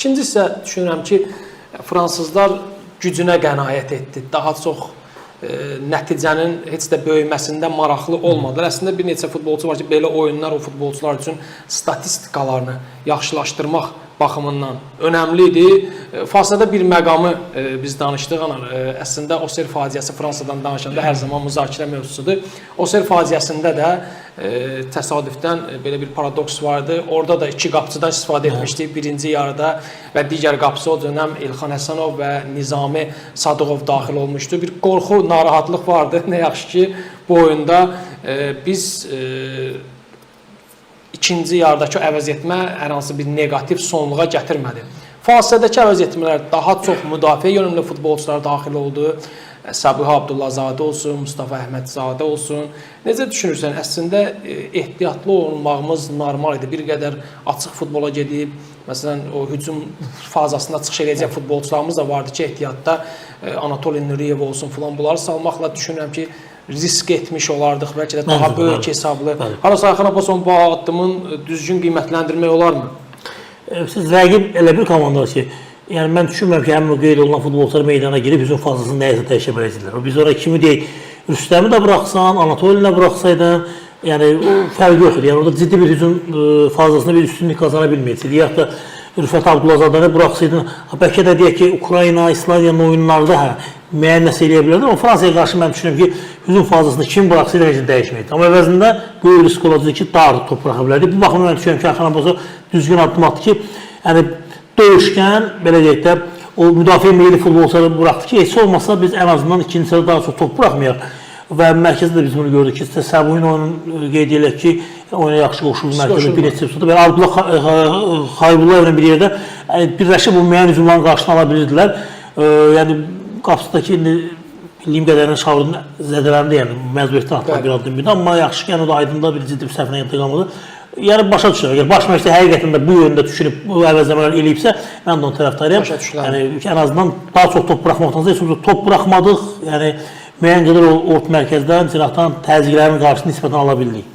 İkincisi isə düşünürəm ki, fransızlar gücünə qənaət etdi. Daha çox nəticənin heç də böyüməsində maraqlı olmadılar. Əslində bir neçə futbolçu var ki, belə oyunlar o futbolçular üçün statistikalarını yaxşılaşdırmaq baxımından önəmli idi. Fasildə bir məqamı biz danışdıq. Əslində Oser faciəsi Fransadan danışanda hər zaman müzakirə mövzusudur. Oser faciəsində də təsadüfdən belə bir paradoks vardı. Orada da iki qapıcıdan istifadə etmişdik birinci yarıda və digər qapısı o dönəm İlxan Həsənov və Nizami Sadıqov daxil olmuşdu. Bir qorxu, narahatlıq vardı. Nə yaxşı ki, bu oyunda biz ikinci yardakı əvəzetmə hər hansı bir negativ sonluğa gətirmədi. Fasilədəki əvəzetmələr daha çox müdafiə yönümlü futbolçular daxil oldu. Səbuhi Abdullazadə olsun, Mustafa Əhmədzadə olsun. Necə düşünürsən? Əslində ehtiyatlı olmağımız normal idi. Bir qədər açıq futbola gedib, məsələn, o hücum fazasında çıxış edəcək futbolçularımız da vardı ki, ehtiyatda Anatoliy Nuriyev olsun filan bunları salmaqla düşünürəm ki, risk etmiş olardıq, bəlkə də daha böyük hesablı. Harasa Ayxan Abbason bu addımın düzgün qiymətləndirmək olarmı? Siz rəqib elə bir komandadır ki, yəni mən düşünmürəm ki, həmin o qeyd olunan futbolçular meydana girib hücum fazlasını nəyəsə dəyişə biləcəklər. Biz oraya kimi deyək, Rüstəmi də buraxsan, Anatoliyi də buraxsaydın, yəni o fərq yoxdur. Yəni orada ciddi bir hücum fazlasında bir üstünlük qazana bilməyəcəkdir. Ya da Rüfət Abdullazadəni buraxsaydın, bəlkə də deyək ki, Ukrayna, İslandiyanın oyunlarda müəyyən nəsə eləyə bilərdi. Amma Fransaya qarşı mən düşünürəm ki, hücum fazlasında kim buraxsaydı heç dəyişməyəcək. Amma əvəzində böyük risk olacaq ki, daha da top buraxa bilərdi. Bu baxımdan mən düşünürəm ki, Ayxan Abbason düzgün addım atdı ki, yəni döyüşkən, belə deyək də, o müdafiə meyilli futbolçuları buraxdı ki, heç olmasa biz ən azından ikinci sırada daha çox top buraxmayaq. Və mərkəzdə də biz bunu gördük ki, Səbuhin oyunu qeyd edək ki, oyuna yaxşı qoşuldu mərkəzdə bir neçə tutu. Və Abdullah Xaybullayevlə bir yerdə birləşib bu müəyyən hücumların qarşısını ala bilirdilər. Yəni, qapısındakı bildiyim qədərini Şavrın zədələndi, yəni məzuniyyətdən atmaq bir addım bir də. Amma yaxşı ki, yəni o da aydında bir ciddi bir səhvlə intiqamıdır. Yəni, başa düşürəm. Əgər baş məşqçi həqiqətən də bu yöndə düşünüb, bu əvəzləmələr eləyibsə, mən də onu tərəfdarıyam. Yəni, ən azından daha çox top buraxmaqdansa, top buraxmadıq, yəni müəyyən qədər orta mərkəzdən, cinahdan təzyiqlərin qarşısını nisbətən ala bildik.